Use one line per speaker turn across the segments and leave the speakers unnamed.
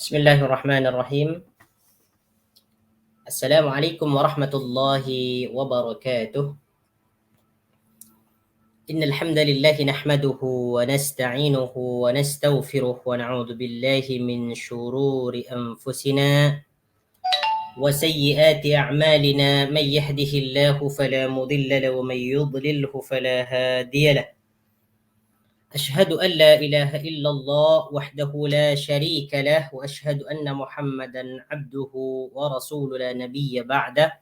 Bismillahirrahmanirrahim. Assalamualaikum warahmatullahi wabarakatuh. Innal hamdalillah nahmaduhu wa nasta'inuhu wa nastaghfiruh wa na'udzu billahi min shururi anfusina wa sayyiati a'malina man yahdihillahu fala mudilla lahu wa man yudlilhu fala hadiya lahu. أشهد أن لا إله إلا الله وحده لا شريك له وأشهد أن محمدا عبده ورسوله لا نبي بعده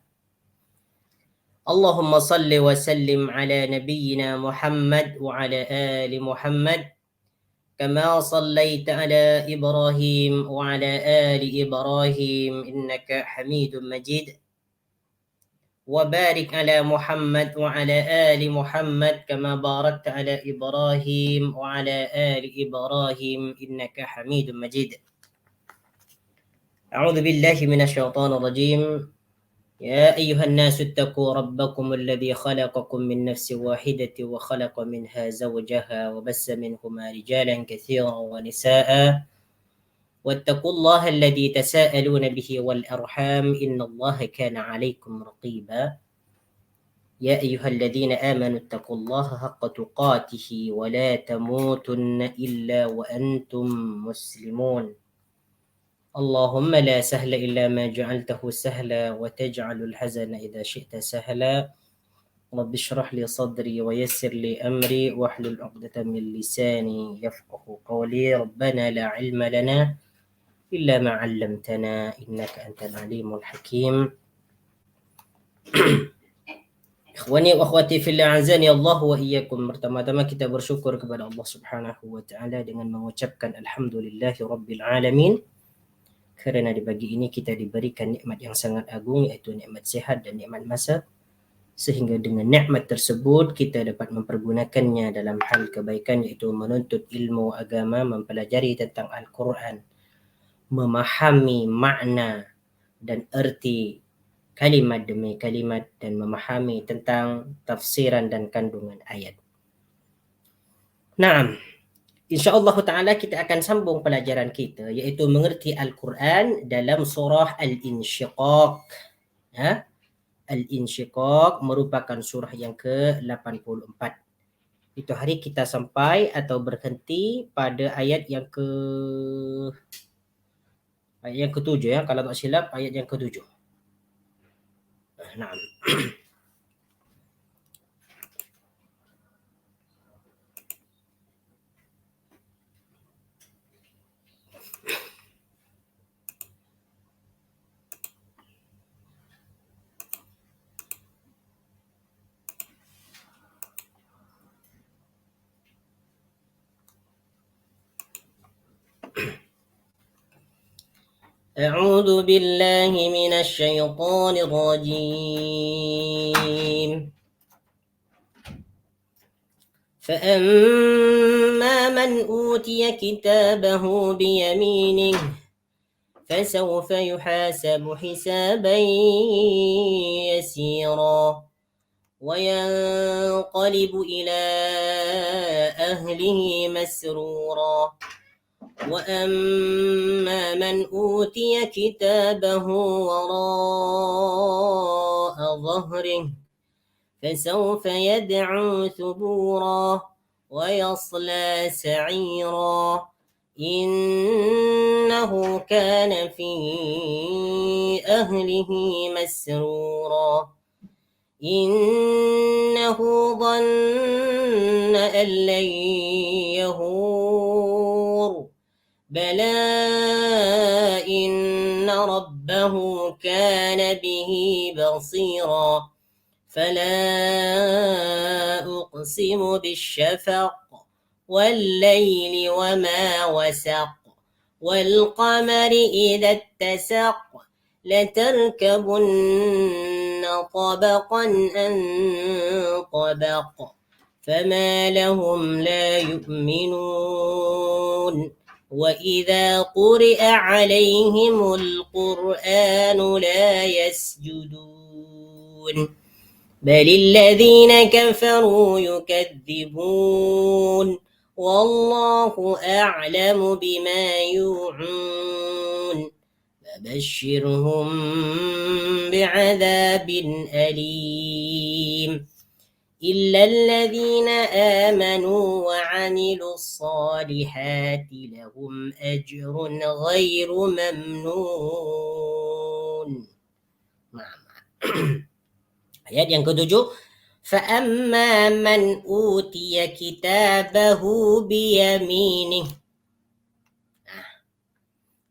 اللهم صل وسلم على نبينا محمد وعلى آل محمد كما صليت على إبراهيم وعلى آل إبراهيم إنك حميد مجيد وبارك على محمد وعلى آل محمد كما باركت على إبراهيم وعلى آل إبراهيم إنك حميد مجيد. أعوذ بالله من الشيطان الرجيم. يا أيها الناس اتقوا ربكم الذي خلقكم من نفس واحدة وخلق منها زوجها وبث منهما رجالا كثيرا ونساء واتقوا الله الذي تساءلون به والأرحام إن الله كان عليكم رقيبا. يا أيها الذين آمنوا اتقوا الله حق تقاته ولا تموتن إلا وأنتم مسلمون. اللهم لا سهل إلا ما جعلته سهلا وتجعل الحزن إذا شئت سهلا. رب اشرح لي صدري ويسر لي أمري واحلل عقدة من لساني يفقه قولي. ربنا لا علم لنا إلا ما علمتنا إنك أنت العليم الحكيم. Ikhwani wa akhwati fillah azani Allah wa iyyakum. Pertama-tama kita bersyukur kepada Allah Subhanahu wa taala dengan mengucapkan alhamdulillahi rabbil alamin. Karena di pagi ini kita diberikan nikmat yang sangat agung, yaitu nikmat sehat dan nikmat masa, sehingga dengan nikmat tersebut kita dapat mempergunakannya dalam hal kebaikan, yaitu menuntut ilmu agama, mempelajari tentang Al-Quran, memahami makna dan erti kalimat demi kalimat, dan memahami tentang tafsiran dan kandungan ayat. Naam, InsyaAllah ta'ala kita akan sambung pelajaran kita, yaitu mengerti Al-Quran dalam surah Al-Insyiqaq. Al-Insyiqaq merupakan surah yang ke-84. Itu hari kita sampai atau berhenti pada ayat yang ke-7 ya, kalau tak silap ayat yang ke-7. Naam. أعوذ بالله من الشيطان الرجيم. فأما من أوتي كتابه بيمينه فسوف يحاسب حسابا يسيرا وينقلب إلى أهله مسرورا وأما من أوتي كتابه وراء ظهره فسوف يدعو ثبورا ويصلى سعيرا إنه كان في أهله مسرورا إنه ظن أن لن يهور بلى إن ربه كان به بصيرا فلا أقسم بالشفق والليل وما وسق والقمر إذا اتسق لتركبن طبقا عن طبق فما لهم لا يؤمنون وإذا قرئ عليهم القرآن لا يسجدون بل الذين كفروا يكذبون والله أعلم بما يوعون فبشرهم بعذاب أليم إلا الذين آمنوا وعملوا الصالحات لهم أجر غير ممنون. Ayat yang ketujuh, فَأَمَّا مَنْ أُوتِيَ كِتَابَهُ بِيَمِينِهِ.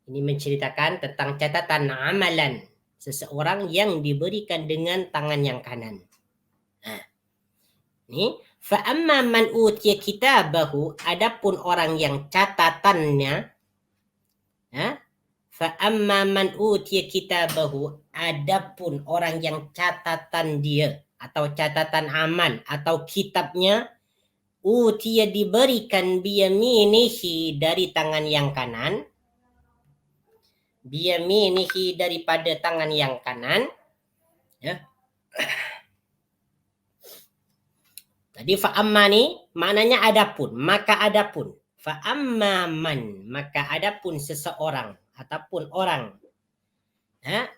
Ini menceritakan tentang catatan amalan seseorang yang diberikan dengan tangan yang kanan. Ini فَأَمَّا مَنْ أُوتِيَ كِتَابَهُ, adapun orang yang catatannya, فَأَمَّا مَنْ أُوتِيَ كِتَابَهُ, adapun orang yang catatan dia atau catatan amal atau kitabnya, utiya diberikan biyaminihi dari tangan yang kanan, biyaminihi daripada tangan yang kanan, ya. Tadi fa'amma ni maknanya adapun, maka adapun. Fa'amma man, maka adapun seseorang ataupun orang,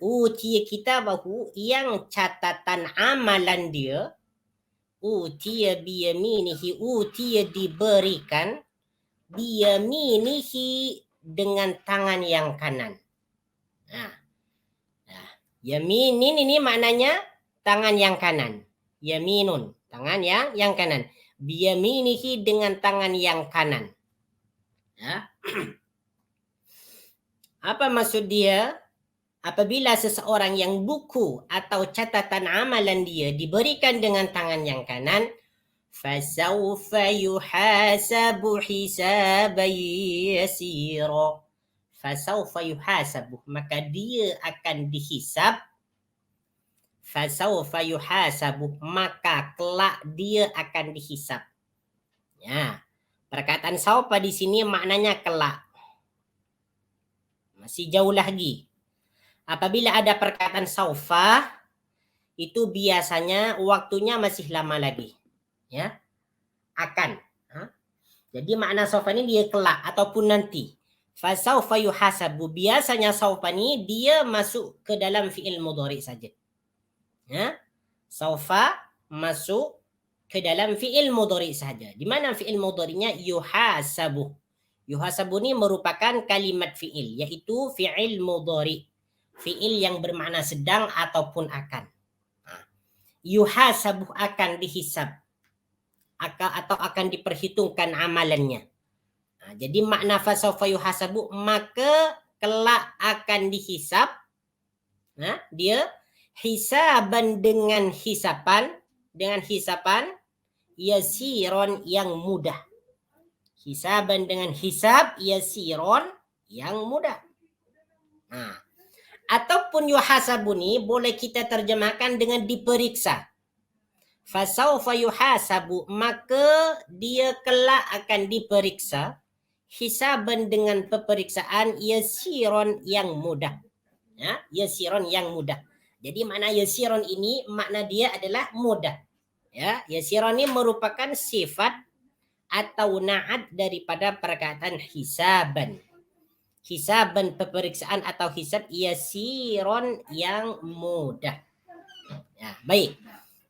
utiya kitabahu, yang catatan amalan dia, utiya biyaminihi, utiya diberikan, biyaminihi dengan tangan yang kanan. Yamin ini maknanya tangan yang kanan. Yaminun, tangan yang kanan. Biyaminihi dengan tangan yang kanan. Apa maksud dia? Apabila seseorang yang buku atau catatan amalan dia diberikan dengan tangan yang kanan, فَسَوْفَ يُحَاسَبُ حِسَابًا يَسِيرًا. فَسَوْفَ يُحَاسَبُ, maka dia akan dihisab. فَسَوْفَ يُحَاسَبُ, maka kelak dia akan dihisab. Ya, perkataan saufa di sini maknanya kelak. Masih jauh lagi. Apabila ada perkataan saufa, itu biasanya waktunya masih lama lagi. Ya, akan. Jadi makna saufa ini dia kelak ataupun nanti. Fasaufa yuhasabu, biasanya saufa ini dia masuk ke dalam fi'il mudhari saja. Ya, saufa masuk ke dalam fi'il mudhari saja. Di mana fi'il mudharinya yuhasabu. Yuhasabu ini merupakan kalimat fi'il, yaitu fi'il mudhari. Fi'il yang bermakna sedang ataupun akan. Yuhasabu, akan dihisab, atau akan diperhitungkan amalannya. Jadi makna fasawfa yuhasabu, maka kelak akan dihisab. Dia hisaban dengan hisapan, yasiron yang mudah. Hisaban dengan hisab, yasiron yang mudah. Ataupun yuhasabu ni boleh kita terjemahkan dengan diperiksa. Fasaufa yuhasabu, maka dia kelak akan diperiksa. Hisaban dengan peperiksaan, yasiron yang mudah. Ya, yasiron yang mudah. Jadi makna yasiron ini makna dia adalah mudah. Ya, yasiron ini merupakan sifat atau na'at daripada perkataan hisaban. Hisaban peperiksaan atau hisab, yasiron yang mudah. Ya, baik.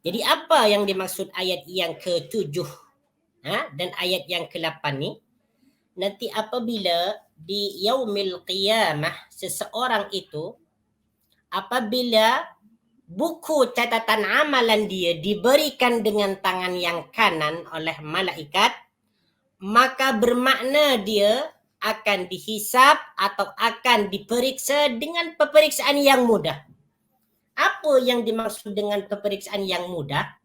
Jadi apa yang dimaksud ayat yang ke-7 dan ayat yang ke-8 ni? Nanti apabila di yaumil qiyamah seseorang itu, apabila buku catatan amalan dia diberikan dengan tangan yang kanan oleh malaikat, maka bermakna dia akan dihisab atau akan diperiksa dengan peperiksaan yang mudah. Apa yang dimaksud dengan peperiksaan yang mudah?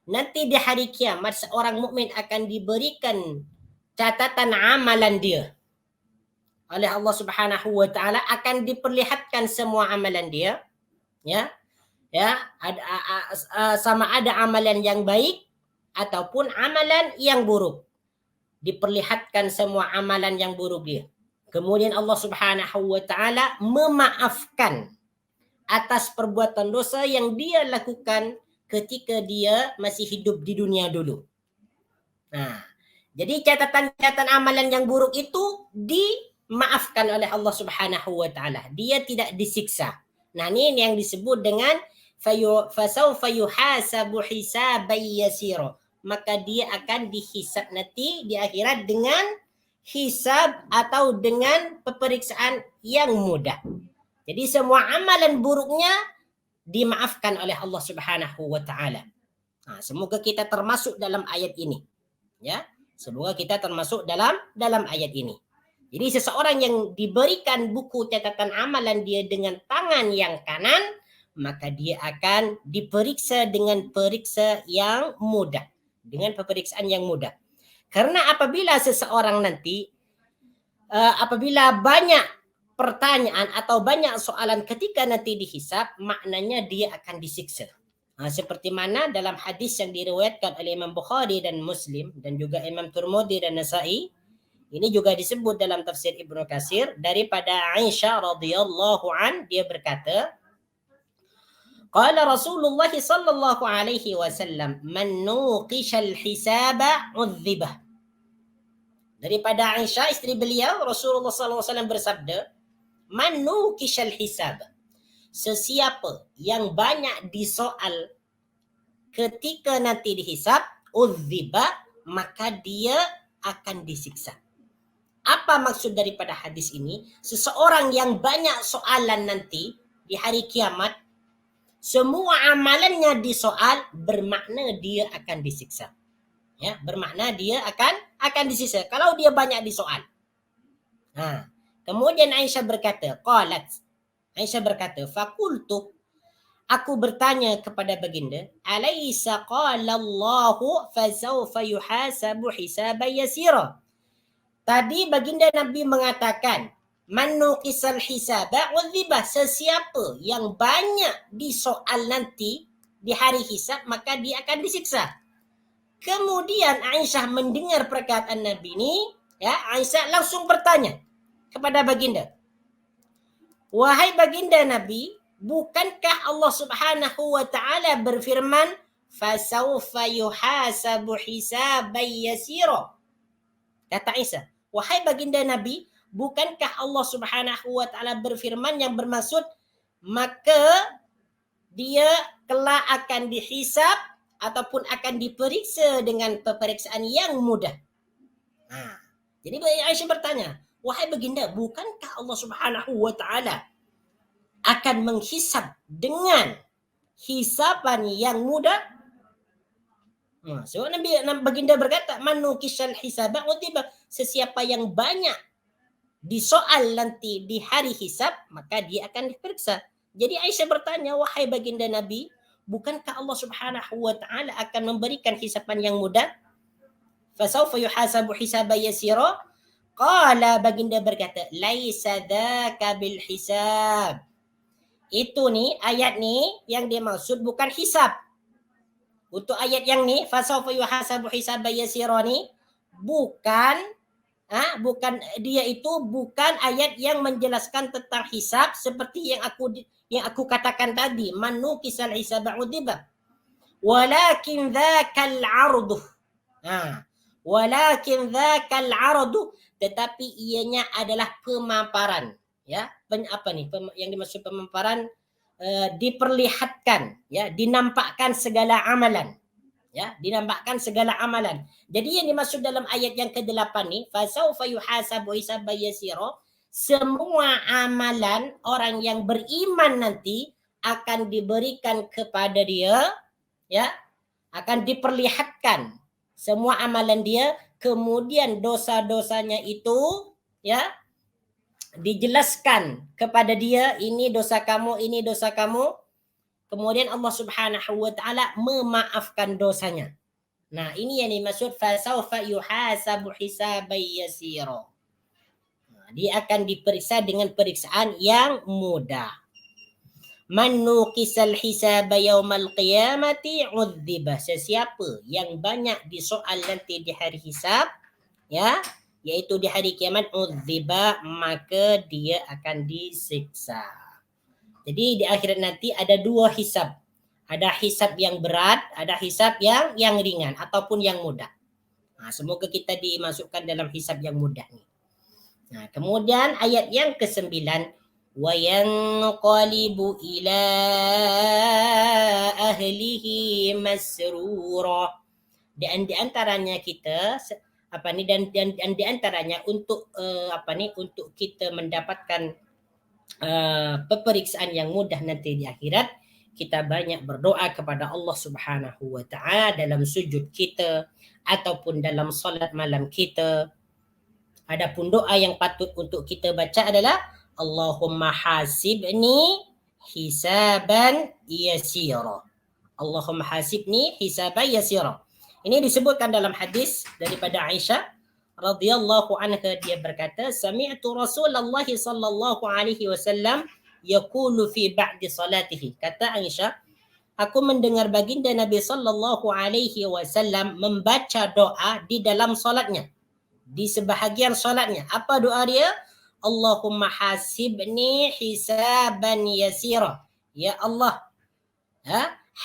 Nanti di hari kiamat seorang mukmin akan diberikan catatan amalan dia oleh Allah Subhanahu wa taala, akan diperlihatkan semua amalan dia, ya. Sama ada amalan yang baik ataupun amalan yang buruk. Diperlihatkan semua amalan yang buruk dia. Kemudian Allah Subhanahu wa taala memaafkan atas perbuatan dosa yang dia lakukan ketika dia masih hidup di dunia dulu. Jadi catatan amalan yang buruk itu dimaafkan oleh Allah Subhanahu wa taala. Dia tidak disiksa. Nah, ini yang disebut dengan fasawfa yuhasabu hisaban yasira. Maka dia akan dihisab nanti di akhirat dengan hisab atau dengan peperiksaan yang mudah. Jadi semua amalan buruknya dimaafkan oleh Allah Subhanahu wa taala. Nah, semoga kita termasuk dalam ayat ini. Ya, semoga kita termasuk dalam ayat ini. Jadi seseorang yang diberikan buku catatan amalan dia dengan tangan yang kanan, maka dia akan diperiksa dengan periksa yang mudah, dengan peperiksaan yang mudah. Karena apabila seseorang nanti apabila banyak pertanyaan atau banyak soalan ketika nanti dihisab, maknanya dia akan disiksa. Seperti mana dalam hadis yang diriwayatkan oleh Imam Bukhari dan Muslim dan juga Imam Tirmidzi dan Nasa'i, ini juga disebut dalam tafsir Ibnu Katsir daripada Aisyah radhiyallahu an, dia berkata, qala Rasulullah sallallahu alaihi wasallam, man nuqishal hisaba udzibah. Daripada Aisyah istri beliau, Rasulullah sallallahu alaihi wasallam bersabda, man nuqishal hisab, sesiapa yang banyak disoal ketika nanti dihisab, udziba, maka dia akan disiksa. Apa maksud daripada hadis ini? Seseorang yang banyak soalan nanti di hari kiamat, semua amalannya disoal, bermakna dia akan disiksa. Ya, bermakna dia akan disiksa kalau dia banyak disoal. Kemudian Aisyah berkata, Aisyah berkata, fakultu, aku bertanya kepada baginda, alaysa qala Allahu fasawfa yuhasabu hisaban yasira. Tadi baginda Nabi mengatakan, man nuqisal hisaba udziba, sesiapa yang banyak disoal nanti di hari hisab, maka dia akan disiksa. Kemudian Aisyah mendengar perkataan Nabi ini, ya, Aisyah langsung bertanya kepada baginda, wahai baginda Nabi, bukankah Allah Subhanahu wa taala berfirman, fasawfa yuhasabu hisaban yasira? Kata Aisyah, wahai baginda Nabi, bukankah Allah Subhanahu wa taala berfirman yang bermaksud maka dia kelak akan dihisab ataupun akan diperiksa dengan peperiksaan yang mudah. Jadi Aisyah bertanya, wahai baginda, bukankah Allah Subhanahu wa taala akan menghisab dengan hisaban yang mudah? So Nabi baginda berkata, man nuqishal hisaba utiba, sesiapa yang banyak disoal nanti di hari hisab, maka dia akan diperiksa. Jadi Aisyah bertanya, wahai baginda Nabi, bukankah Allah Subhanahu wa taala akan memberikan hisaban yang mudah? Fasawfa yuhasabu hisaban yasira. Qala, baginda berkata, laisa dzaka bil hisab. Itu nih, ayat nih yang dia maksud bukan hisab. Untuk ayat yang ni, fasawfa yuhasabu hisaban yasira ni, bukan dia itu bukan ayat yang menjelaskan tentang hisab seperti yang aku katakan tadi, man nuqisal hisaba udziba, walakin dzakal 'ardu. Walakin dzakal 'ardu, tetapi ianya adalah pemaparan, ya. Apa nih yang dimaksud pemaparan? Diperlihatkan, ya, dinampakkan segala amalan, ya, dinampakkan segala amalan. Jadi yang dimaksud dalam ayat yang ke-8 nih, fasawfa yuhasabu hisaban yasira, semua amalan orang yang beriman nanti akan diberikan kepada dia, ya, akan diperlihatkan semua amalan dia, kemudian dosa-dosanya itu, ya, dijelaskan kepada dia, ini dosa kamu, ini dosa kamu. Kemudian Allah Subhanahu wa taala memaafkan dosanya. Nah, ini yang dimaksud fasawfa yuhasabu hisaban yasira. Dia akan diperiksa dengan periksaan yang mudah. Man nuqisal hisaba yaumal qiyamati udziba, sesiapa yang banyak disoal nanti di hari hisab, ya, yaitu di hari kiamat, udziba, maka dia akan disiksa. Jadi di akhirat nanti ada dua hisab. Ada hisab yang berat, ada hisab yang ringan ataupun yang mudah. Semoga kita dimasukkan dalam hisab yang mudah nih. Nah, kemudian ayat yang ke-9, wa yanqalibu ila ahlihi masrura. Dan di antaranya kita dan di antaranya untuk untuk kita mendapatkan peperiksaan yang mudah nanti di akhirat, kita banyak berdoa kepada Allah Subhanahu wa taala dalam sujud kita ataupun dalam solat malam kita. Adapun doa yang patut untuk kita baca adalah Allahumma hasibni hisaban yasira. Allahumma hasibni hisaban yasira. Ini disebutkan dalam hadis daripada Aisyah radhiyallahu anha, dia berkata, sami'tu Rasulullah sallallahu alaihi wasallam yaqulu fi ba'di salatihi. Kata Aisyah, aku mendengar baginda Nabi sallallahu alaihi wasallam membaca doa di dalam solatnya, di sebahagian solatnya. Apa doa dia? Allahumma hasibni hisaban yasira. Ya Allah,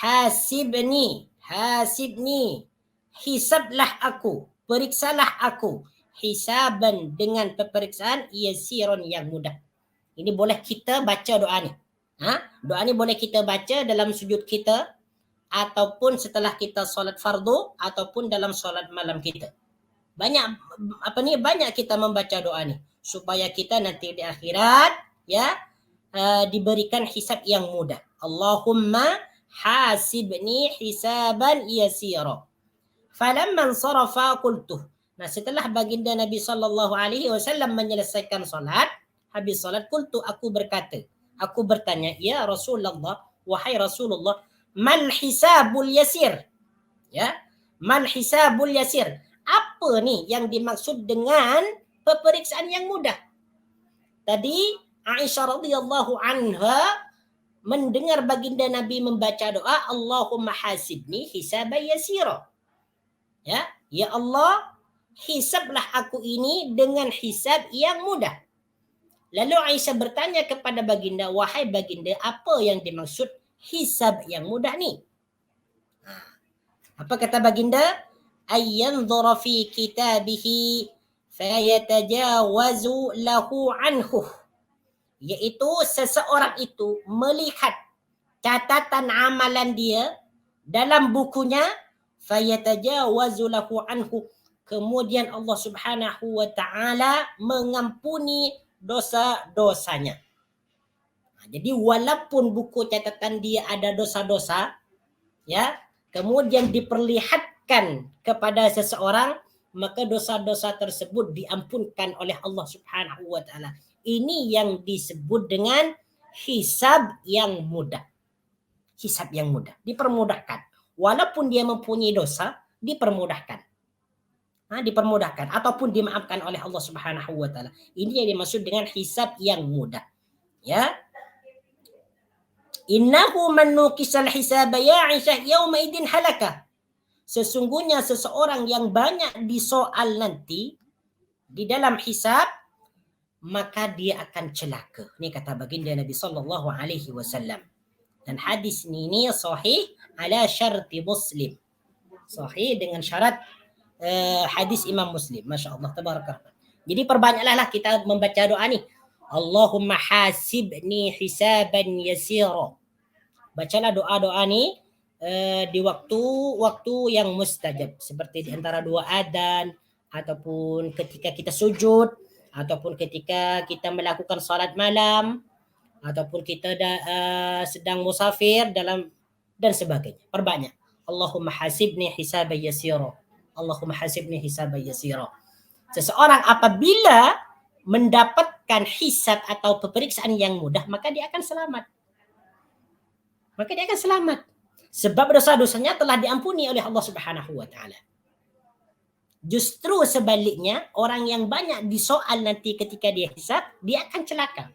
hasibni, hisablah aku, periksalah aku, hisaban dengan peperiksaan yasiron yang mudah. Ini boleh kita baca doa ni. Doa ni boleh kita baca dalam sujud kita ataupun setelah kita solat fardu ataupun dalam solat malam kita. Banyak kita membaca doa ni supaya kita nanti di akhirat diberikan hisab yang mudah. Allahumma hasibni hisaban yasira. Falamman sarafa qultuh. Nah, setelah baginda Nabi sallallahu alaihi wasallam menyelesaikan solat, habis solat, qultu, aku berkata, aku bertanya, ya Rasulullah, wahai Rasulullah, mal hisabul yasir? Ya, mal hisabul yasir? Apa nih yang dimaksud dengan peperiksaan yang mudah? Tadi Aisyah radhiyallahu anha mendengar baginda Nabi membaca doa Allahumma hasibni hisaban yasira. Ya Allah, hisablah aku ini dengan hisab yang mudah. Lalu Aisyah bertanya kepada baginda, wahai baginda, apa yang dimaksud hisab yang mudah ni? Apa kata baginda? Ayyanzura fi kitabihi fayatajawazu lahu anhu. Iaitu seseorang itu melihat catatan amalan dia dalam bukunya, fayatajawazu lahu anhu, kemudian Allah Subhanahu wa taala mengampuni dosa-dosanya. Jadi walaupun buku catatan dia ada dosa-dosa, kemudian diperlihatkan kepada seseorang, maka dosa-dosa tersebut diampunkan oleh Allah Subhanahu wa taala. Ini yang disebut dengan hisab yang mudah. Hisab yang mudah, dipermudahkan. Walaupun dia mempunyai dosa, dipermudahkan. Dipermudahkan ataupun dimaafkan oleh Allah Subhanahu wa taala. Ini yang dimaksud dengan hisab yang mudah. Ya. Innahu man nuqisal hisaba ya Aisyah yauma idin halaka. Sesungguhnya seseorang yang banyak disoal nanti di dalam hisab, maka dia akan celaka. Ini kata baginda Nabi sallallahu alaihi wasallam. Dan hadis ini sahih ala syarti Muslim. Sahih dengan syarat hadis Imam Muslim. Masya-Allah, tabarakallah. Jadi perbanyaklah kita membaca doa ni. Allahumma hasibni hisaban yasira. Bacalah doa-doa ni di waktu yang mustajab, seperti di antara dua adzan ataupun ketika kita sujud ataupun ketika kita melakukan salat malam ataupun kita sedang musafir dalam dan sebagainya. Perbanyak. Allahumma hasibni hisaban yasira. Allahumma hasibni hisaban yasira. Seseorang apabila mendapatkan hisab atau peperiksaan yang mudah, maka dia akan selamat. Sebab dosa-dosanya telah diampuni oleh Allah Subhanahu wa taala. Justru sebaliknya, orang yang banyak disoal nanti ketika dia hisab, dia akan celaka.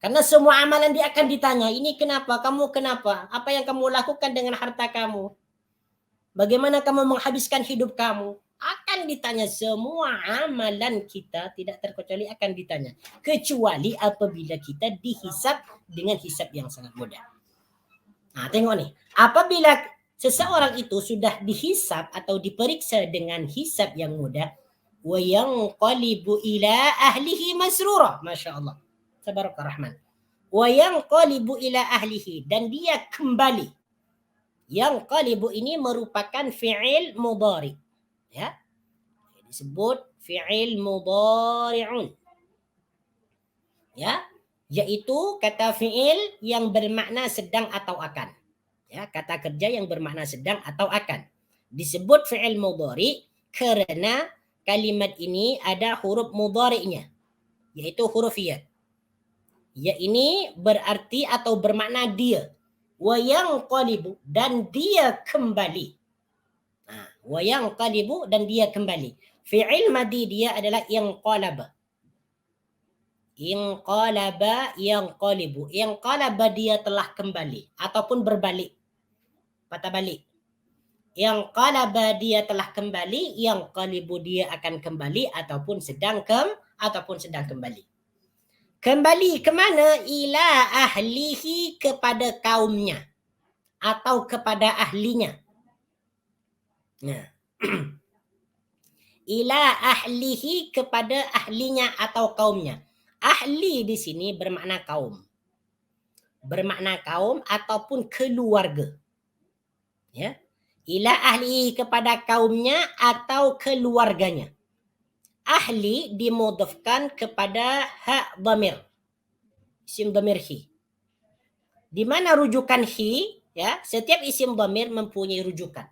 Karena semua amalan dia akan ditanya, ini kenapa, kamu kenapa, apa yang kamu lakukan dengan harta kamu, bagaimana kamu menghabiskan hidup kamu, akan ditanya. Semua amalan kita tidak terkecuali akan ditanya, kecuali apabila kita dihisab dengan hisab yang sangat mudah. Tengok nih, apabila seseorang itu sudah dihisab atau diperiksa dengan hisab yang mudah, wa yanqalibu ila ahlihi masrura. Masya Allah. Tabarakar Rahman. Wa yanqalibu ila ahlihi, dan dia kembali. Yanqalibu ini merupakan fi'il mudhari. Ya. Disebut fi'il mudhari'un. Ya, yaitu kata fi'il yang bermakna sedang atau akan. Ya, kata kerja yang bermakna sedang atau akan. Disebut fi'il mudhari karena kalimat ini ada huruf mudhari'nya, yaitu huruf ya. Ya ini berarti atau bermakna dia. Wa yanqalibu, dan dia kembali. Wa yanqalibu, dan dia kembali. Fi'il madi dia adalah yanqalaba. Inqalaba yanqalibu. Inqalaba dia telah kembali ataupun berbalik. Patah balik. Inqalaba dia telah kembali, yanqalibu dia akan kembali ataupun sedang kembali. Kembali ke mana? Ila ahlihi, kepada kaumnya atau kepada ahlinya. Nah. Ila ahlihi, kepada ahlinya atau kaumnya. Ahli di sini bermakna kaum. Bermakna kaum ataupun keluarga. Ya. Ila ahli, kepada kaumnya atau keluarganya. Ahli dimudhafkan kepada ha dhamir. Isim dhamir hi. Di mana rujukan hi? Ya, setiap isim dhamir mempunyai rujukan.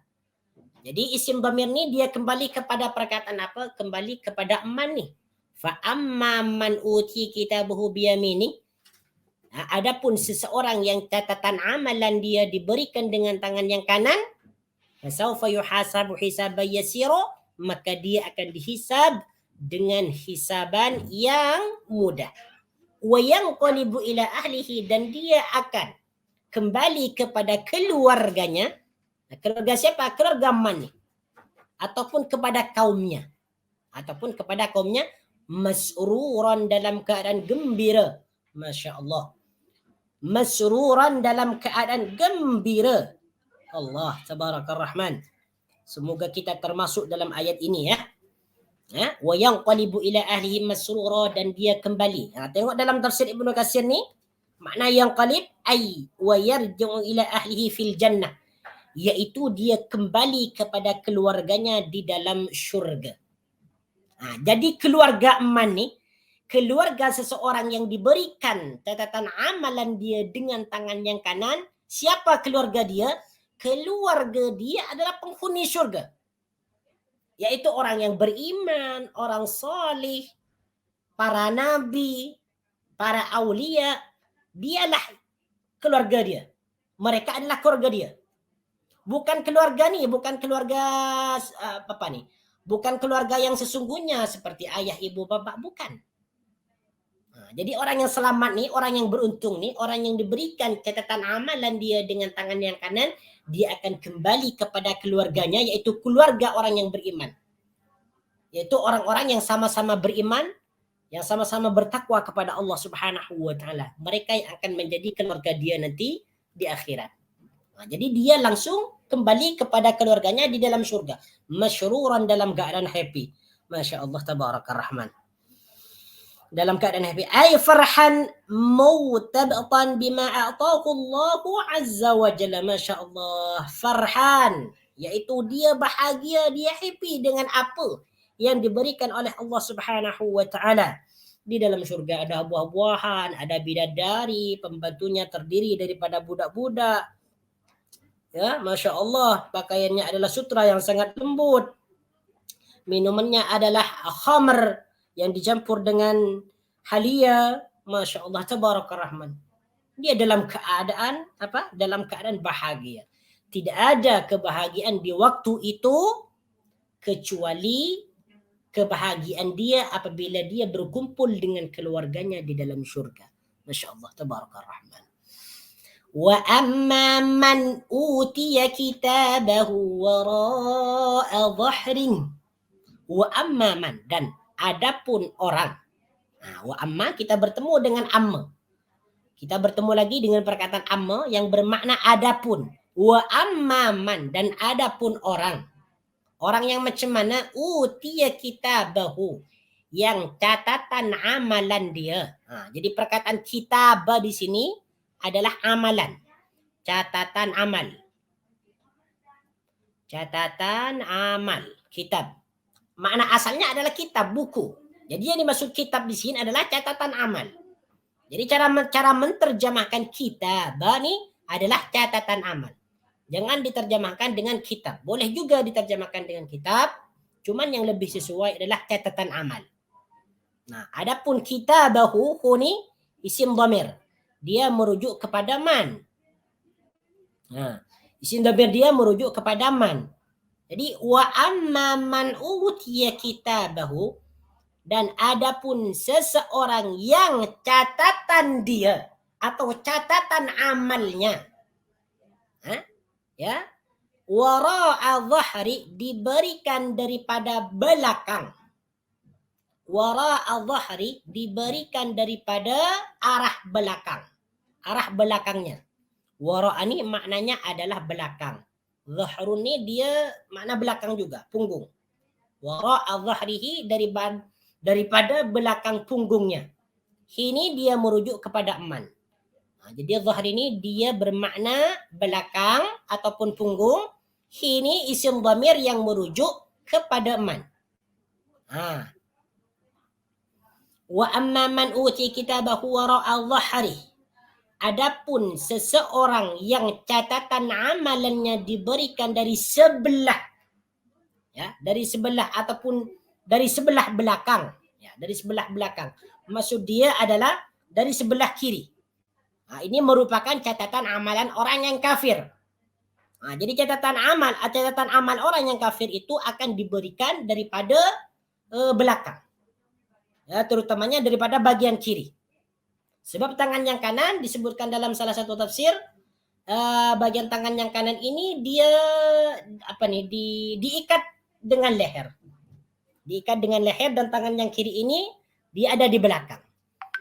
Jadi isim dhamir ni dia kembali kepada perkataan apa? Kembali kepada man ni. Fa amma man uti kitabahu biyamini. Adapun seseorang yang catatan amalan dia diberikan dengan tangan yang kanan, fasawfa yuhasabu hisaban yasira, maka dia akan dihisab dengan hisaban yang mudah. Wa yanqalibu ila ahlihi, dan dia akan kembali kepada keluarganya. Keluarga siapa? Keluarga man ni. Ataupun kepada kaumnya. Masruran, dalam keadaan gembira. Masya Allah. Masruran, dalam keadaan gembira. Allah tabarakar Rahman. Semoga kita termasuk dalam ayat ini ya. Wa yanqalibu ila ahlihi masrura, dan dia kembali. Tengok dalam tafsir Ibnu Katsir ni, makna yanqalib ay wa yarji'u ila ahlihi fil jannah, yaitu dia kembali kepada keluarganya di dalam syurga. Jadi keluarga man ni, keluarga seseorang yang diberikan catatan amalan dia dengan tangan yang kanan. Siapa keluarga dia? Keluarga dia adalah penghuni syurga, yaitu orang yang beriman, orang salih, para nabi, para aulia. Dialah keluarga dia. Mereka adalah keluarga dia. Bukan keluarga ni, bukan keluarga apa ni? Bukan keluarga yang sesungguhnya seperti ayah, ibu, bapak, bukan. Jadi orang yang selamat ni, orang yang beruntung ni, orang yang diberikan catatan amalan dia dengan tangan yang kanan, dia akan kembali kepada keluarganya, yaitu keluarga orang yang beriman. Yaitu orang-orang yang sama-sama beriman, yang sama-sama bertakwa kepada Allah Subhanahu wa taala. Mereka yang akan menjadi keluarga dia nanti di akhirat. Jadi dia langsung kembali kepada keluarganya di dalam syurga. Masyruran, dalam keadaan happy. Masya Allah tabarakar Rahman. Dalam keadaan happy. Ay farhan mutabatan bima a'tahu Allahu azza wa jalla. Masya Allah. Farhan, yaitu dia bahagia, dia happy dengan apa yang diberikan oleh Allah Subhanahu wa taala. Di dalam syurga ada buah-buahan, ada bidadari, pembantunya terdiri daripada budak-budak. Ya, Masya Allah, pakaiannya adalah sutra yang sangat lembut. Minumannya adalah khamr yang dicampur dengan halia. Masya Allah, tabarakar Rahman. Dia dalam keadaan apa? Dalam keadaan bahagia. Tidak ada kebahagiaan di waktu itu kecuali kebahagiaan dia apabila dia berkumpul dengan keluarganya di dalam syurga. Masya Allah, tabarakar Rahman. Wa amma man utiya kitabahu wara'a dhahrin. Wa amma man, dan adapun orang. Wa amma, kita bertemu dengan amma. Kita bertemu lagi dengan perkataan amma yang bermakna adapun. Wa amma man, dan adapun orang. Orang yang macam mana? Utiya kitabahu. Yang catatan amalan dia. Jadi perkataan kitabah di sini adalah amalan. Catatan amal. Catatan amal. Kitab. Makna asalnya adalah kitab, buku. Jadi yang dimaksud kitab di sini adalah catatan amal. Jadi cara menterjemahkan kitabah ni adalah catatan amal. Jangan diterjemahkan dengan kitab. Boleh juga diterjemahkan dengan kitab, cuman yang lebih sesuai adalah catatan amal. Nah, adapun kitabahu ni isim dhamir. Dia merujuk kepada man. Nah, isim dhamir dia merujuk kepada man. Jadi wa amma man utiya kitabahu, dan adapun seseorang yang catatan dia atau catatan amalnya ya wara'a dhahri, diberikan daripada belakang. Wara'a dhahri, diberikan daripada arah belakang. Arah belakangnya. Wara'a ni maknanya adalah belakang. Dhahrun ni dia makna belakang juga, punggung. Wara'a dhahrihi, daripada belakang punggungnya. Ini dia merujuk kepada man. Jadi dhahri ini dia bermakna belakang ataupun punggung. Ini isim dhamir yang merujuk kepada man. Wa amma man uti kitabahu wara'a dhahri. Adapun seseorang yang catatan amalannya diberikan dari sebelah, ya, dari sebelah ataupun dari sebelah belakang, ya, dari sebelah belakang. Maksud dia adalah dari sebelah kiri. Ini merupakan catatan amalan orang yang kafir. Jadi catatan amal orang yang kafir itu akan diberikan daripada belakang, ya, terutamanya daripada bagian kiri. Sebab tangan yang kanan disebutkan dalam salah satu tafsir, bagian tangan yang kanan ini dia diikat dengan leher. Diikat dengan leher, dan tangan yang kiri ini dia ada di belakang.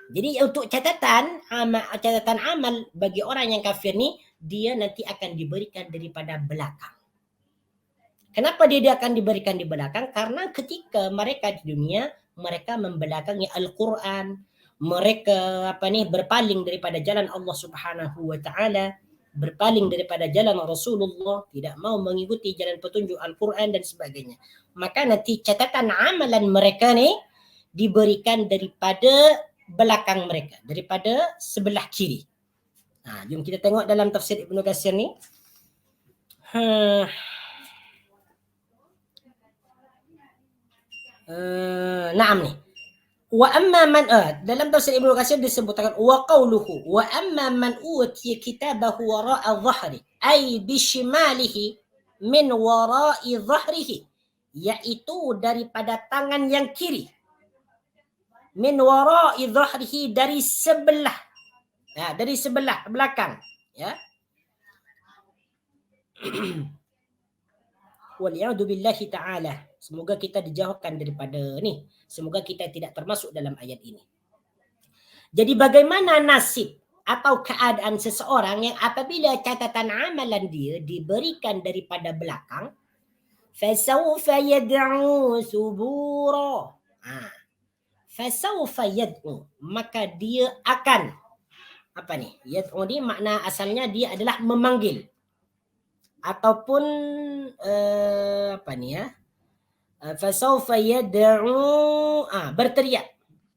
Jadi untuk catatan amal bagi orang yang kafir ni, dia nanti akan diberikan daripada belakang. Kenapa dia akan diberikan di belakang? Karena ketika mereka di dunia, mereka membelakangi Al-Quran, mereka berpaling daripada jalan Allah Subhanahu wa taala, berpaling daripada jalan Rasulullah, tidak mau mengikuti jalan petunjuk Al-Quran dan sebagainya. Maka nanti catatan amalan mereka ni diberikan daripada belakang mereka, daripada sebelah kiri. Jom kita tengok dalam tafsir Ibnu Katsir ni. Naam ni. Wa amma man dalam tafsir Ibnu Katsir disebutkan wa qauluhu wa amma man utiya kitabahu wara'a dhahri ay bishimalihi min wara'i dhahrihi, yaitu daripada tangan yang kiri. Min wara'i dhahrihi, dari sebelah, ya, dari sebelah belakang, ya. Waliyadu billahi ta'ala. Semoga kita dijauhkan daripada ni. Semoga kita tidak termasuk dalam ayat ini. Jadi bagaimana nasib atau keadaan seseorang yang apabila catatan amalan dia diberikan daripada belakang, fasawfa yad'u subura. Fasawfa yad'u, maka dia akan yad'u ni makna asalnya dia adalah memanggil ataupun fasawfa yad'u, berteriak.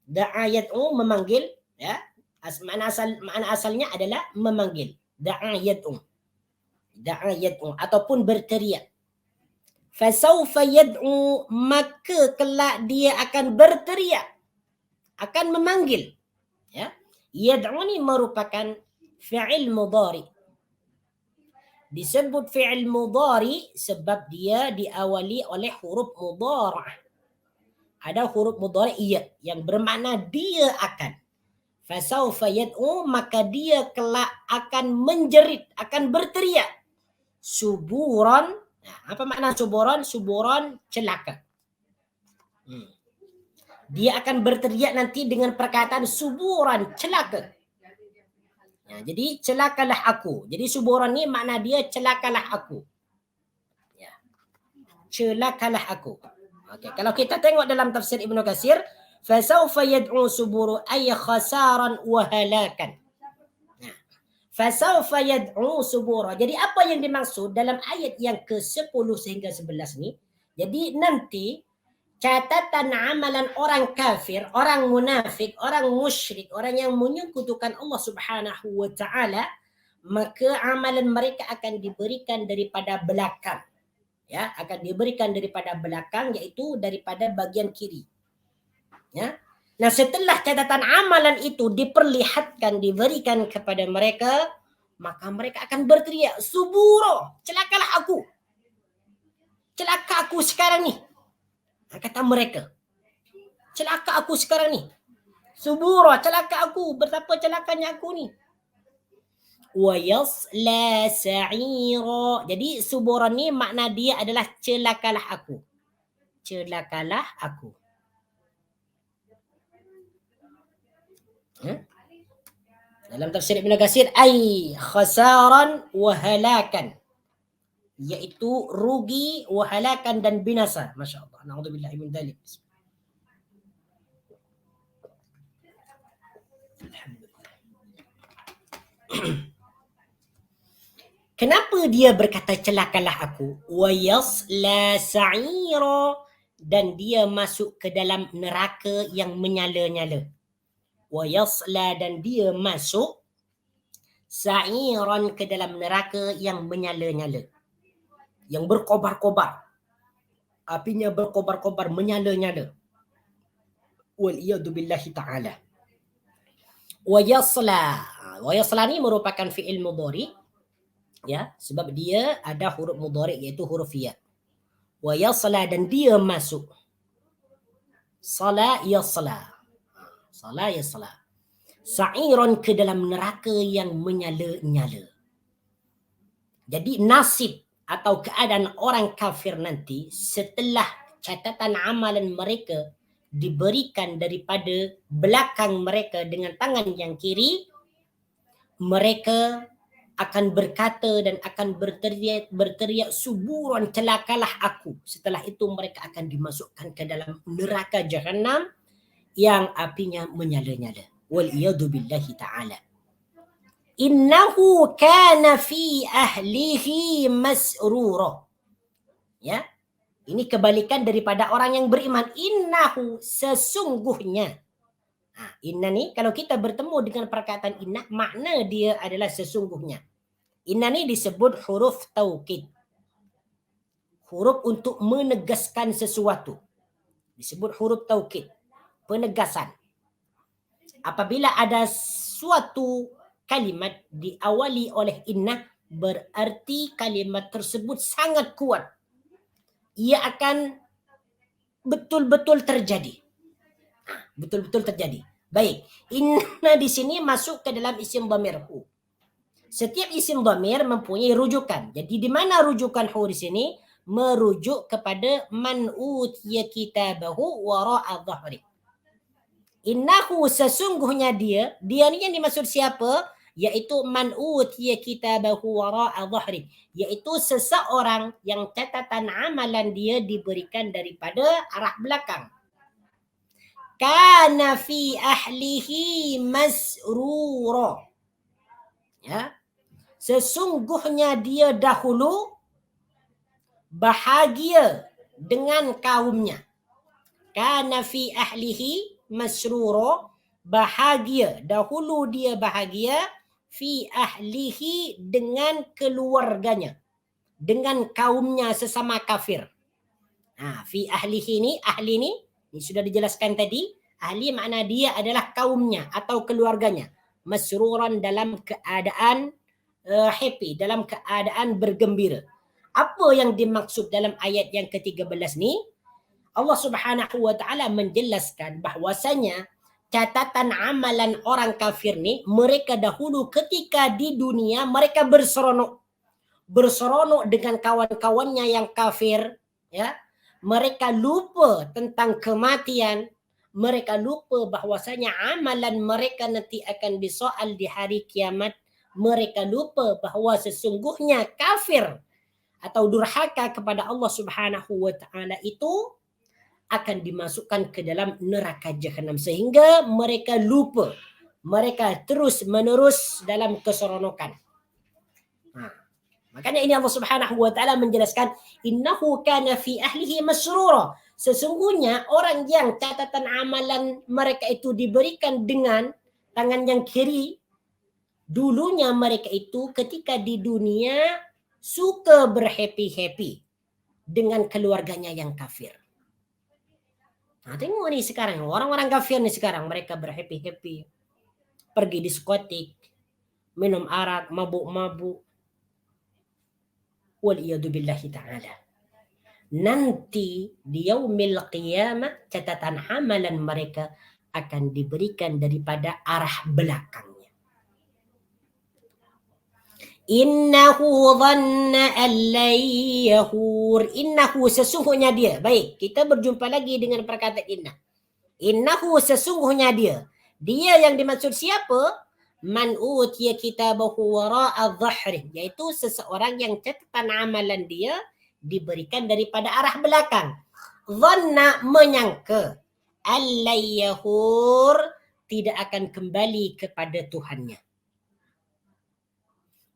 Da'a yad'u, memanggil, ya. Makna asalnya adalah memanggil. Da'a yad'u. Da'a yad'u ataupun berteriak. Fasawfa yad'u, maka kelak dia akan berteriak, akan memanggil, ya. Yad'u ni merupakan fi'il mudhari. Disebut fi'il mudhari sebab dia diawali oleh huruf mudhara'ah. Ada huruf mudhari iya yang bermakna dia akan. Fasawfa yad'u, maka dia kelak akan menjerit, akan berteriak. Suburan. Apa makna suburan? Suburan celaka. Dia akan berteriak nanti dengan perkataan suburan, celaka. Jadi celakalah aku. Jadi suburan ni makna dia celakalah aku. Ya. celakalah aku. Okey, kalau kita tengok dalam tafsir Ibnu Katsir, fasawfa yad'u suburu ay khasaran wa halakan. Fasawfa yad'u subura. Jadi apa yang dimaksud dalam ayat yang ke-10 sehingga 11 ni? Jadi nanti catatan amalan orang kafir, orang munafik, orang musyrik, orang yang menyekutukan Allah Subhanahu wa taala, maka amalan mereka akan diberikan daripada belakang. Ya, akan diberikan daripada belakang, iaitu daripada bagian kiri. Ya. Nah, setelah catatan amalan itu diperlihatkan, diberikan kepada mereka, maka mereka akan berteriak, suburo, celakalah aku. Celaka aku sekarang ni. Kata mereka. Celaka aku sekarang ni. Suburo, celaka aku. Betapa celakanya aku ni. Wa yasla sa'ira. Jadi suburo ni makna dia adalah celakalah aku. Celakalah aku. Dalam tafsir Ibnu Katsir, ai khasaran wa halakan, iaitu rugi, wa halakan dan binasa. Masya-Allah. Na'udzubillahi min dzalik. Kenapa dia berkata celakalah aku? Wa yasla sa'ira, dan dia masuk ke dalam neraka yang menyala-nyala. Wa yasla, dan dia masuk sa'iran, ke dalam neraka yang menyala-nyala, yang berkobar-kobar, apinya berkobar-kobar, menyala-nyala. Wal iyadu billahi ta'ala. Wa yasla ni merupakan fi'il mudhari, ya, sebab dia ada huruf mudhari iaitu huruf ya. Wa yasla, dan dia masuk. Sala yasla. Sala yasla. Sa'iran, ke dalam neraka yang menyala-nyala. Jadi nasib atau keadaan orang kafir nanti setelah catatan amalan mereka diberikan daripada belakang mereka dengan tangan yang kiri, mereka akan berkata dan akan berteriak suburan, celakalah aku. Setelah itu mereka akan dimasukkan ke dalam neraka Jahannam yang apinya menyala-nyala. Wal iyadu billahi ta'ala. Innahu kana fi ahlihi masrura. Ya. Ini kebalikan daripada orang yang beriman. Innahu, sesungguhnya. Inna ni kalau kita bertemu dengan perkataan inna, makna dia adalah sesungguhnya. Inna ni disebut huruf taukid. Huruf untuk menegaskan sesuatu. Disebut huruf taukid. Penegasan. Apabila ada suatu kalimat diawali oleh inna, berarti kalimat tersebut sangat kuat. Ia akan betul-betul terjadi. Betul-betul terjadi. Baik, inna di sini masuk ke dalam isim dhamir hu. Setiap isim dhamir mempunyai rujukan. Jadi di mana rujukan hu di sini? Merujuk kepada man utiya kitabahu wara'a dhahri. Innahu, sesungguhnya dia ni yang dimaksud siapa? Yaitu man utiya kitabahu wara'a dhahri, yaitu seseorang yang catatan amalan dia diberikan daripada arah belakang. Kana fi ahlihi masrura. Ya. Sesungguhnya dia dahulu bahagia dengan kaumnya. Kana fi ahlihi masrura, bahagia. Dahulu dia bahagia fi ahlihi, dengan keluarganya, dengan kaumnya sesama kafir. Fi ahlihi ni, ahli ni sudah dijelaskan tadi. Ahli makna dia adalah kaumnya atau keluarganya. Masruran, dalam keadaan happy, dalam keadaan bergembira. Apa yang dimaksud dalam ayat yang ke-13 ni? Allah Subhanahu wa taala menjelaskan bahwasanya catatan amalan orang kafir ni, mereka dahulu ketika di dunia mereka berseronok dengan kawan-kawannya yang kafir, ya. Mereka lupa tentang kematian, mereka lupa bahwasanya amalan mereka nanti akan disoal di hari kiamat. Mereka lupa bahawa sesungguhnya kafir atau durhaka kepada Allah Subhanahu wa taala itu akan dimasukkan ke dalam neraka jahanam sehingga mereka lupa, mereka terus menerus dalam keseronokan. Makanya ini Allah Subhanahu wa taala menjelaskan innahu kana fi ahlihi masrura. Sesungguhnya orang yang catatan amalan mereka itu diberikan dengan tangan yang kiri, dulunya mereka itu ketika di dunia suka berhappy-happy dengan keluarganya yang kafir. Nah, tengok nih sekarang orang-orang kafir nih sekarang mereka berhappy-happy, pergi diskotik, minum arak, mabuk-mabuk. Waliyadu billahi ta'ala. Nanti di yaumil qiyamah catatan amalan mereka akan diberikan daripada arah belakangnya. Innahu dhanna an lan yahur. Innahu sesungguhnya dia. Baik, kita berjumpa lagi dengan perkataan inna. Innahu sesungguhnya dia. Dia yang dimaksud siapa? Man utiya kitabahu wara'a dhahri, yaitu seseorang yang catatan amalan dia diberikan daripada arah belakang. Dhanna menyangka, allayyahur tidak akan kembali kepada Tuhannya.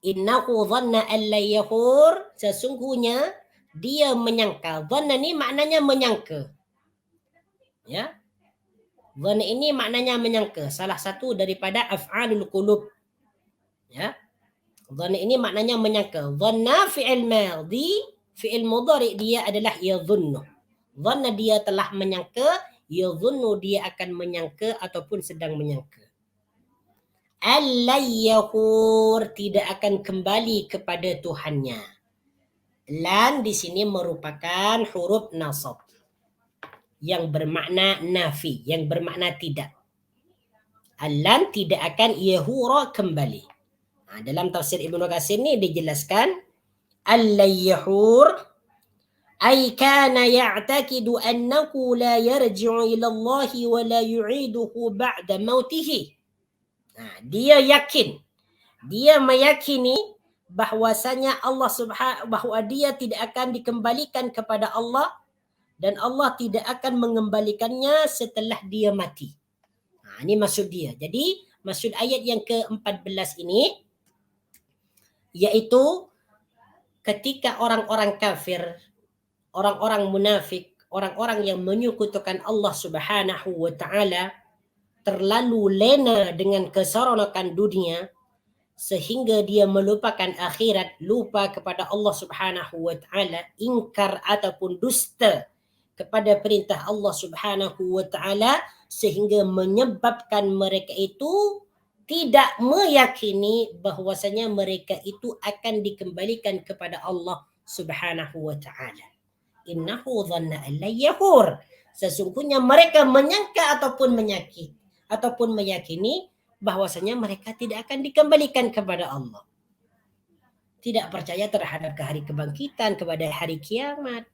Innahu dhanna allayyahur, sesungguhnya dia menyangka. Dhanna ni maknanya menyangka. Ya. Dhanna ini maknanya menyangka, salah satu daripada af'alul qulub. Ya. Dhanna ini maknanya menyangka. Dhanna fi'il madhi, fi'il mudhari dia adalah yadhunnu. Dhanna dia telah menyangka, yadhunnu dia akan menyangka ataupun sedang menyangka. Allayyahur tidak akan kembali kepada Tuhannya. Lan di sini merupakan huruf nasab yang bermakna nafi, yang bermakna tidak. Al-lan tidak akan yahura kembali. Dalam tafsir Ibnu Katsir ni dijelaskan al-yahur ay kana ya'taqidu annahu la yarji'u ila Allah wa la yu'iduhu ba'da mautihi. Dia yakin, dia meyakini bahwasanya Allah bahwa dia tidak akan dikembalikan kepada Allah dan Allah tidak akan mengembalikannya setelah dia mati. Ini maksud dia. Jadi maksud ayat yang ke-14 ini yaitu ketika orang-orang kafir, orang-orang munafik, orang-orang yang menyekutukan Allah Subhanahu wa taala terlalu lena dengan keseronokan dunia sehingga dia melupakan akhirat, lupa kepada Allah Subhanahu wa taala, ingkar ataupun dusta kepada perintah Allah Subhanahu wa taala sehingga menyebabkan mereka itu tidak meyakini bahwasanya mereka itu akan dikembalikan kepada Allah Subhanahu wa taala. Innahu dhanna an la yahur. Sesungguhnya mereka menyangka ataupun meyakini bahwasanya mereka tidak akan dikembalikan kepada Allah. Tidak percaya terhadap hari kebangkitan, kepada hari kiamat,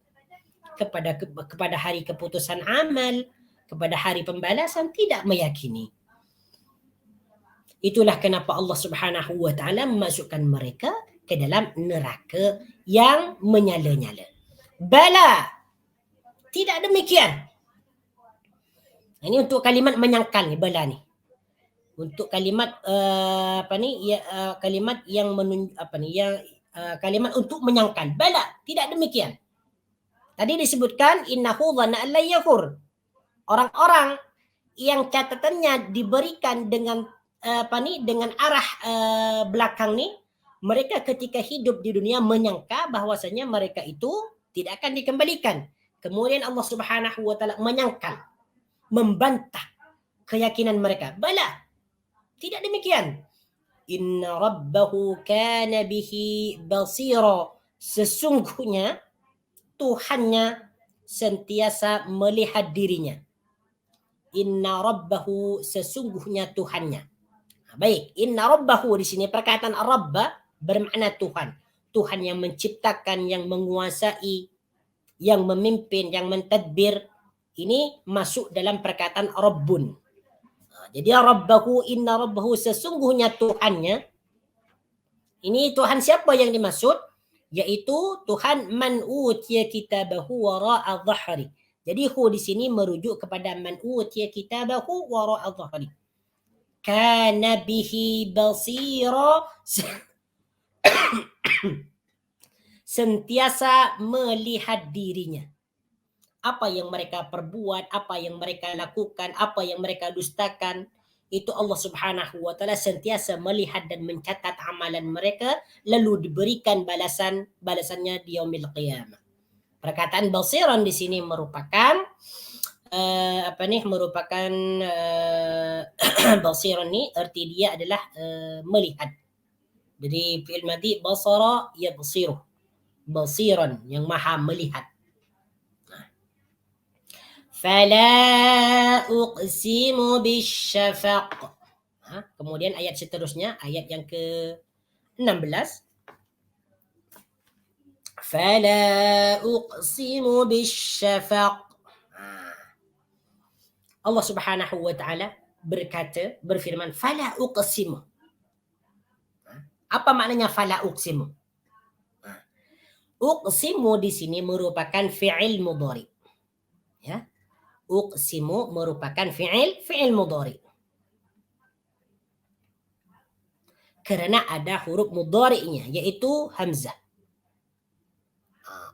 kepada hari keputusan amal, kepada hari pembalasan, tidak meyakini. Itulah kenapa Allah Subhanahu wa taala memasukkan mereka ke dalam neraka yang menyala-nyala. Bala, tidak demikian. Ini untuk kalimat menyangkal ni, bala ni. Untuk kalimat kalimat yang kalimat untuk menyangkal. Bala, tidak demikian. Tadi disebutkan innahu dhanna an la yahur. Orang-orang yang catatannya diberikan dengan dengan arah belakang ni, mereka ketika hidup di dunia menyangka bahwasanya mereka itu tidak akan dikembalikan. Kemudian Allah Subhanahu wa taala menyangkal, membantah keyakinan mereka. Bala, tidak demikian. Inna rabbahu kana bihi basira. Sesungguhnya Tuhannya sentiasa melihat dirinya. Inna rabbahu, sesungguhnya Tuhannya. Baik, inna rabbahu di sini perkataan rabba bermakna Tuhan. Tuhan yang menciptakan, yang menguasai, yang memimpin, yang mentadbir. Ini masuk dalam perkataan rabbun. Jadi rabbahu, inna rabbahu, sesungguhnya Tuhannya. Ini Tuhan siapa yang dimaksud? yaitu Tuhan man utiya kitabahu wara'a dhahri. Jadi hu di sini merujuk kepada man utiya kitabahu wara'a dhahri. Kana bihi basira, sentiasa melihat dirinya. Apa yang mereka perbuat, apa yang mereka lakukan, apa yang mereka dustakan, itu Allah Subhanahu wa taala sentiasa melihat dan mencatat amalan mereka, lalu diberikan balasannya di yaumil qiyamah. Perkataan basiran di sini merupakan basiran ni arti dia adalah melihat. Jadi fi'il madhi basara yabsiru, basiran yang maha melihat. Fala uqsimu bisyafaq. Kemudian ayat seterusnya, ayat yang ke-16. Fala uqsimu bisyafaq. Allah Subhanahu wa taala berfirman, fala uqsimu. Apa maknanya fala uqsimu? Uqsimu di sini merupakan fi'il mudhari. Ya. Uqsimu merupakan fi'il mudhari. Karena ada huruf mudhari'nya yaitu hamzah.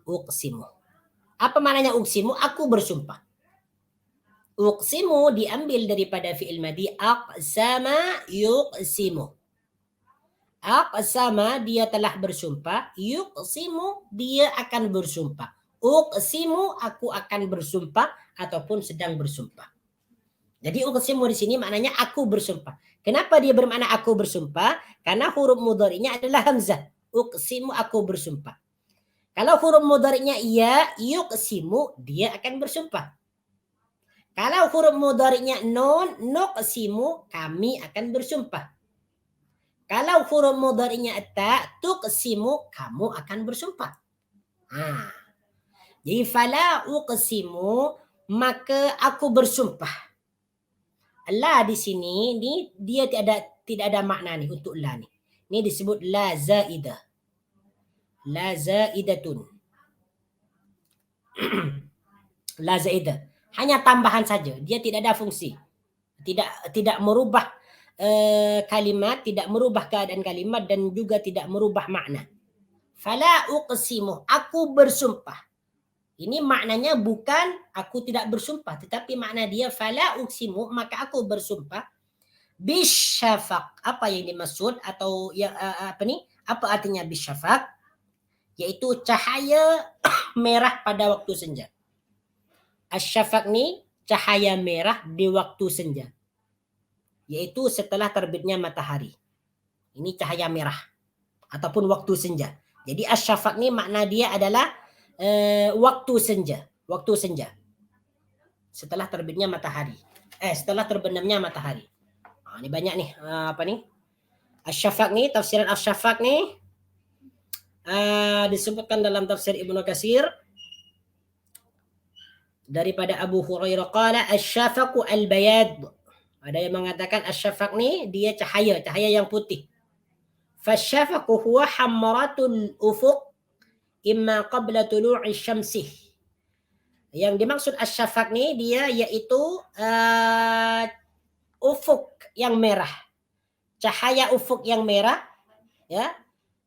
Uqsimu. Apa maknanya uqsimu? Aku bersumpah. Uqsimu diambil daripada fi'il madhi aqsama yuqsimu. Aqsama dia telah bersumpah, yuqsimu dia akan bersumpah. Uqsimu aku akan bersumpah ataupun sedang bersumpah. Jadi uqsimu di sini maknanya aku bersumpah. Kenapa dia bermakna aku bersumpah? Karena huruf mudhari'nya adalah hamzah. Uqsimu aku bersumpah. Kalau huruf mudhari'nya iya, yuqsimu dia akan bersumpah. Kalau huruf mudhari'nya nun, nuqsimu kami akan bersumpah. Kalau huruf mudhari'nya ta, tuqsimu kamu akan bersumpah. Jadi fala uqsimu maka aku bersumpah. La di sini ni dia tidak ada makna ni untuk la ni. Ni disebut la zaidah. La zaidatun. La zaidah. Hanya tambahan saja. Dia tidak ada fungsi. Tidak merubah kalimat, tidak merubah keadaan kalimat dan juga tidak merubah makna. Fala uqsimu, aku bersumpah. Ini maknanya bukan aku tidak bersumpah, tetapi makna dia fala uqsimu, maka aku bersumpah bisyafaq. Apa yang dimaksud atau ya apa artinya bisyafaq? Yaitu cahaya merah pada waktu senja. Asyafaq ni cahaya merah di waktu senja. Yaitu setelah terbitnya matahari. Ini cahaya merah ataupun waktu senja. Jadi asyafaq ni makna dia adalah waktu senja. Setelah terbitnya matahari. Setelah terbenamnya matahari. Ini banyak nih Asyafaq ni, tafsiran asyafaq ni disebutkan dalam tafsir Ibnu Katsir daripada Abu Hurairah qala asyafaqu al-bayad. Ada yang mengatakan asyafaq ni dia cahaya yang putih. Fasyafaqu huwa hamratul ufuq imma qabla tulu'i syamsih. Yang dimaksud asyafaq ni dia iaitu ufuk yang merah. Cahaya ufuk yang merah ya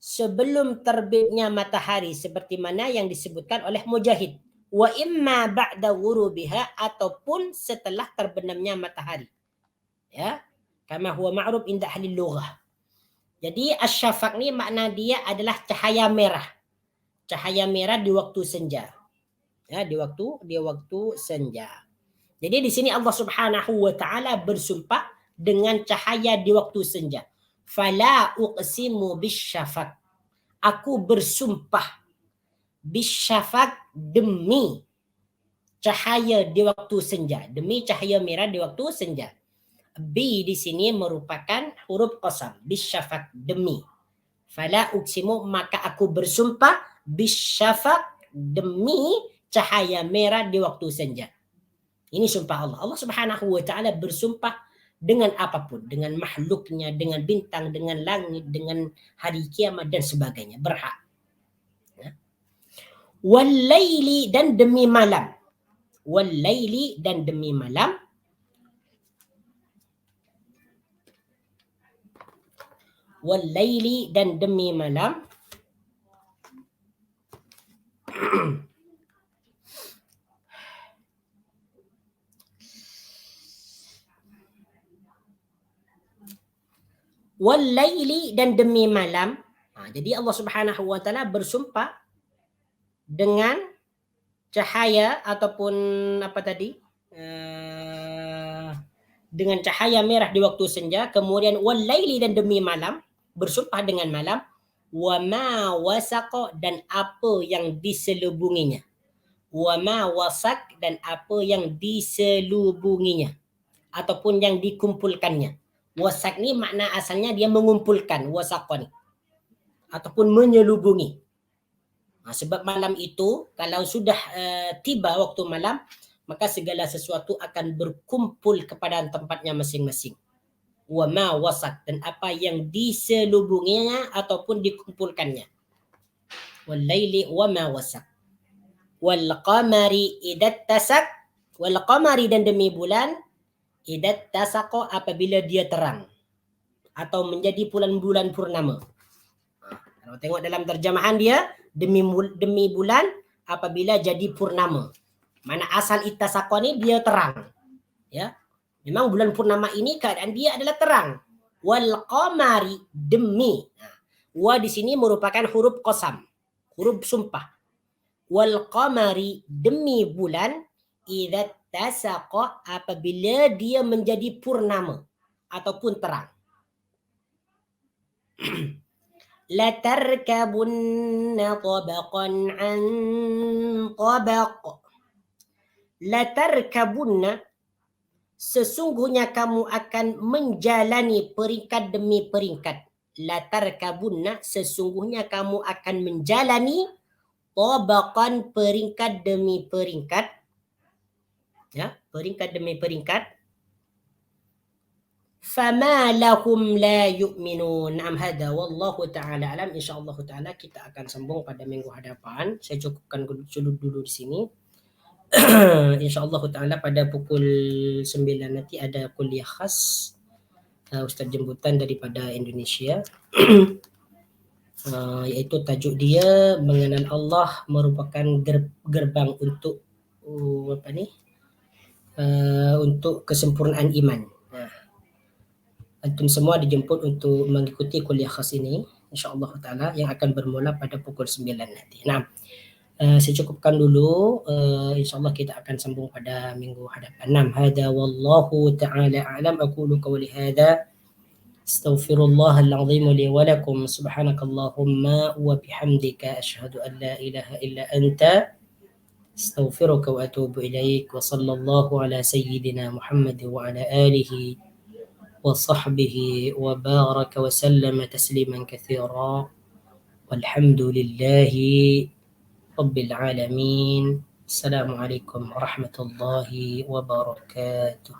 sebelum terbitnya matahari seperti mana yang disebutkan oleh Mujahid. Wa imma ba'da ghurubiha ataupun setelah terbenamnya matahari. Ya, kama huwa ma'ruf inda ahli lughah. Jadi asyafaq ni makna dia adalah cahaya merah. Cahaya merah di waktu senja. Ya, di waktu senja. Jadi di sini Allah Subhanahu wa taala bersumpah dengan cahaya di waktu senja. Fala uqsimu bisyafaq. Aku bersumpah bisyafaq demi cahaya di waktu senja, demi cahaya merah di waktu senja. Bi di sini merupakan huruf qasam, bisyafaq demi. Fala uqsimu maka aku bersumpah bisyafaq demi cahaya merah di waktu senja. Ini sumpah Allah. Allah Subhanahu wa taala bersumpah dengan apapun, dengan makhluknya, dengan bintang, dengan langit, dengan hari kiamat dan sebagainya. Berhak. Wal-laili, dan demi malam. Wal-laili, dan demi malam. Wal-laili, dan demi malam. Wal-laili, dan demi malam. Jadi Allah Subhanahu wa taala bersumpah dengan cahaya ataupun apa tadi? Dengan cahaya merah di waktu senja, kemudian wal-laili, dan demi malam, bersumpah dengan malam, wa ma wasaqa, dan apa yang diselubunginya. Wa ma wasak, dan apa yang diselubunginya ataupun yang dikumpulkannya. Wasak ni makna asalnya dia mengumpulkan, wasaqa ni, ataupun menyelubungi. Sebab malam itu kalau sudah tiba waktu malam, maka segala sesuatu akan berkumpul kepada tempatnya masing-masing. Wa ma wasak, dan apa yang diselubunginya ataupun dikumpulkannya. Wal laili wa ma wasak. Wal qamari idat tasak. Wal qamari, dan demi bulan, idat tasaqa, apabila dia terang atau menjadi bulan-bulan purnama. Kalau tengok dalam terjemahan dia, demi bulan apabila jadi purnama. Mana asal ittasaqa ni dia terang. Ya. Memang bulan purnama ini keadaan dia adalah terang. Wal qamari, demi. Wa di sini merupakan huruf qasam, huruf sumpah. Wal qamari, demi bulan, idza tasaqa, apabila dia menjadi purnama ataupun terang. Latarkabunna tabaqan an tabaq. Latarkabunna, sesungguhnya kamu akan menjalani peringkat demi peringkat. Latarkabunna, sesungguhnya kamu akan menjalani tabaqan, peringkat demi peringkat. Ya, peringkat demi peringkat. Fama lahum la yu'minun. Naam, hada wallahu ta'ala alam. InsyaAllah ta'ala kita akan sambung pada minggu hadapan. Saya cukupkan dulu di sini. InsyaAllah ta'ala pada pukul 9 nanti ada kuliah khas Ustaz jemputan daripada Indonesia. Iaitu tajuk dia mengenal Allah merupakan gerbang untuk untuk kesempurnaan iman. Antum semua dijemput untuk mengikuti kuliah khas ini, insyaAllah ta'ala, yang akan bermula pada pukul 9 nanti. Nah, saya cukupkan dulu. InsyaAllah kita akan sambung pada minggu hadapan. Nah, hada wallahu ta'ala a'lam. Aqulu qawli hada. Astaghfirullahal azim li wa lakum. Subhanakallahumma wa bihamdika asyhadu an la ilaha illa anta astaghfiruka wa atubu ilaik. Wa sallallahu ala sayyidina Muhammad wa ala alihi وصحبه وبارك وسلم تسليما كثيرا والحمد لله رب العالمين. السلام عليكم ورحمة الله وبركاته.